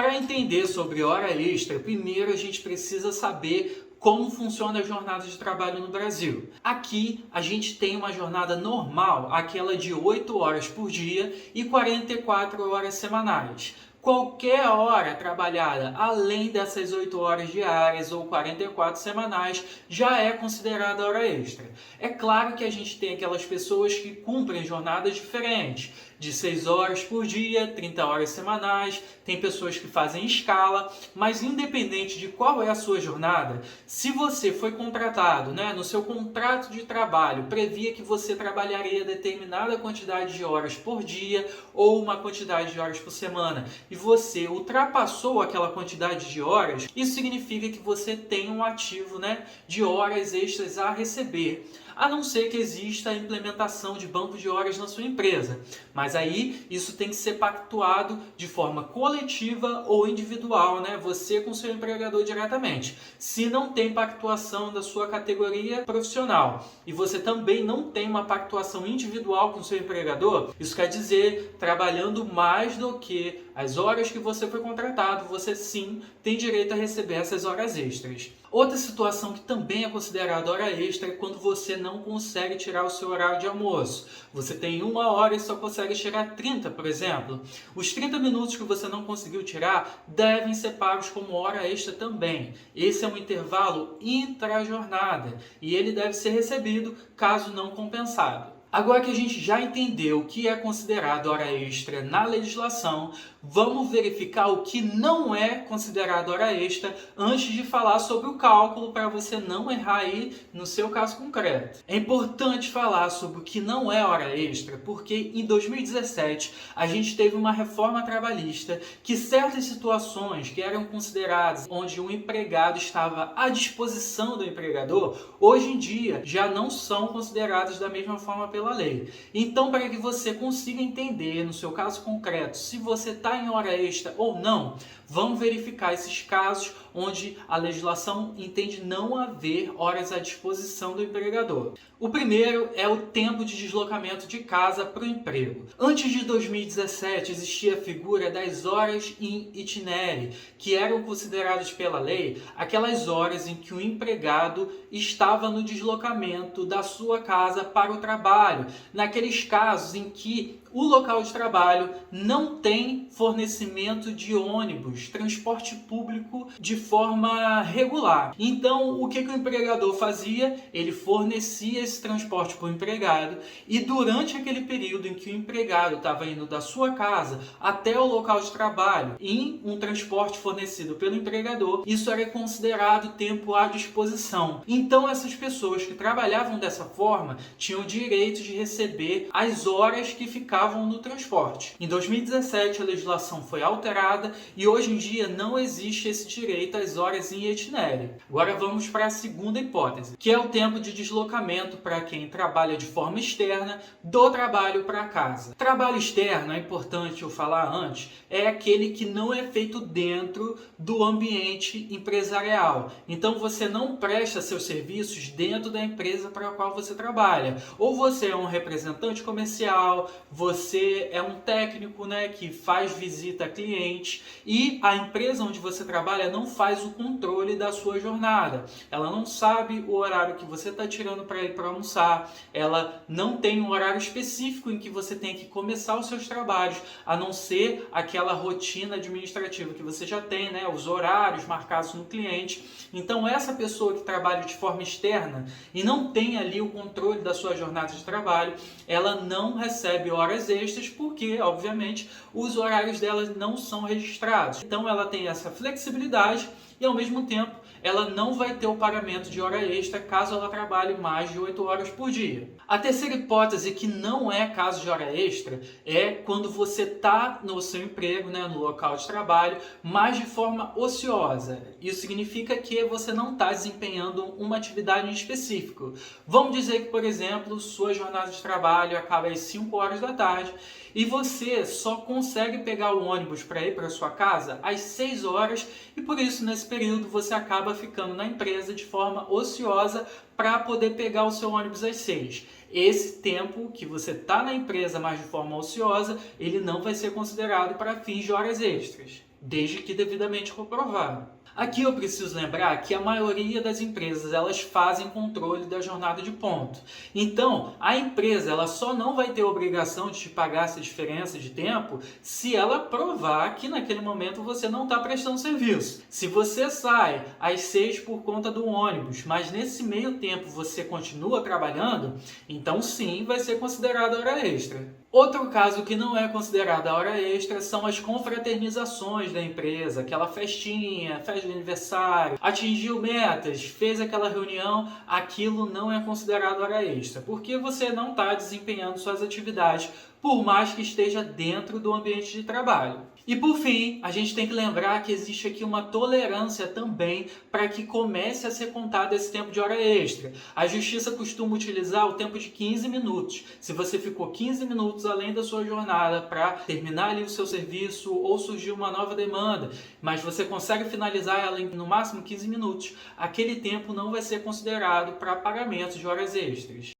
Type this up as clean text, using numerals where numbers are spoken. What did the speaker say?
Para entender sobre hora extra, primeiro a gente precisa saber como funciona a jornada de trabalho no Brasil. Aqui a gente tem uma jornada normal, aquela de 8 horas por dia e 44 horas semanais. Qualquer hora trabalhada além dessas 8 horas diárias ou 44 semanais já é considerada hora extra. É claro que a gente tem aquelas pessoas que cumprem jornadas diferentes, de 6 horas por dia, 30 horas semanais, tem pessoas que fazem escala, mas independente de qual é a sua jornada, se você foi contratado, no seu contrato de trabalho, previa que você trabalharia determinada quantidade de horas por dia ou uma quantidade de horas por semana, e você ultrapassou aquela quantidade de horas, isso significa que você tem um ativo, de horas extras a receber. A não ser que exista a implementação de banco de horas na sua empresa. Mas aí isso tem que ser pactuado de forma coletiva ou individual, você com seu empregador diretamente. Se não tem pactuação da sua categoria profissional e você também não tem uma pactuação individual com seu empregador, isso quer dizer, trabalhando mais do que as horas que você foi contratado, você sim tem direito a receber essas horas extras. Outra situação que também é considerada hora extra é quando você não consegue tirar o seu horário de almoço. Você tem 1 hora e só consegue tirar 30, por exemplo. Os 30 minutos que você não conseguiu tirar devem ser pagos como hora extra também. Esse é um intervalo intra-jornada e ele deve ser recebido caso não compensado. Agora que a gente já entendeu o que é considerado hora extra na legislação, vamos verificar o que não é considerado hora extra antes de falar sobre o cálculo para você não errar aí no seu caso concreto. É importante falar sobre o que não é hora extra porque em 2017 a gente teve uma reforma trabalhista que certas situações que eram consideradas onde o empregado estava à disposição do empregador, hoje em dia já não são consideradas da mesma forma pela lei. Então, para que você consiga entender no seu caso concreto se você está em hora extra ou não, vamos verificar esses casos onde a legislação entende não haver horas à disposição do empregador. O primeiro é o tempo de deslocamento de casa para o emprego. Antes de 2017 existia a figura das horas in itinere, que eram consideradas pela lei aquelas horas em que o empregado estava no deslocamento da sua casa para o trabalho, naqueles casos em que o local de trabalho não tem fornecimento de ônibus, transporte público de forma regular. Então, o que o empregador fazia? Ele fornecia esse transporte para o empregado e durante aquele período em que o empregado estava indo da sua casa até o local de trabalho em um transporte fornecido pelo empregador, isso era considerado tempo à disposição. Então, essas pessoas que trabalhavam dessa forma tinham o direito de receber as horas que ficavam no transporte. Em 2017 a legislação foi alterada e hoje em dia não existe esse direito às horas in itinere. Agora vamos para a segunda hipótese, que é o tempo de deslocamento para quem trabalha de forma externa do trabalho para casa. Trabalho externo, é importante eu falar antes, é aquele que não é feito dentro do ambiente empresarial. Então você não presta seus serviços dentro da empresa para a qual você trabalha. Ou você é um representante comercial, você é um técnico, que faz visita a cliente e a empresa onde você trabalha não faz o controle da sua jornada. Ela não sabe o horário que você está tirando para ir para almoçar, ela não tem um horário específico em que você tem que começar os seus trabalhos, a não ser aquela rotina administrativa que você já tem, os horários marcados no cliente. Então essa pessoa que trabalha de forma externa e não tem ali o controle da sua jornada de trabalho, ela não recebe horas extras porque, obviamente, os horários dela não são registrados. Então ela tem essa flexibilidade e, ao mesmo tempo, ela não vai ter o pagamento de hora extra caso ela trabalhe mais de 8 horas por dia. A terceira hipótese, que não é caso de hora extra, é quando você está no seu emprego, no local de trabalho, mas de forma ociosa. Isso significa que você não está desempenhando uma atividade em específico. Vamos dizer que, por exemplo, sua jornada de trabalho acaba às 5 horas da tarde e você só consegue pegar o ônibus para ir para sua casa às 6 horas e por isso nesse período você acaba acaba ficando na empresa de forma ociosa para poder pegar o seu ônibus às 6. Esse tempo que você está na empresa, mas de forma ociosa, ele não vai ser considerado para fins de horas extras, desde que devidamente comprovado. Aqui eu preciso lembrar que a maioria das empresas elas fazem controle da jornada de ponto. Então, a empresa ela só não vai ter obrigação de te pagar essa diferença de tempo se ela provar que naquele momento você não está prestando serviço. Se você sai às 6 por conta do ônibus, mas nesse meio tempo você continua trabalhando, então sim vai ser considerado hora extra. Outro caso que não é considerado hora extra são as confraternizações da empresa, aquela festinha, festa de aniversário, atingiu metas, fez aquela reunião, aquilo não é considerado hora extra, porque você não está desempenhando suas atividades, por mais que esteja dentro do ambiente de trabalho. E por fim, a gente tem que lembrar que existe aqui uma tolerância também para que comece a ser contado esse tempo de hora extra. A justiça costuma utilizar o tempo de 15 minutos. Se você ficou 15 minutos além da sua jornada para terminar ali o seu serviço ou surgiu uma nova demanda, mas você consegue finalizar ela em no máximo 15 minutos, aquele tempo não vai ser considerado para pagamento de horas extras.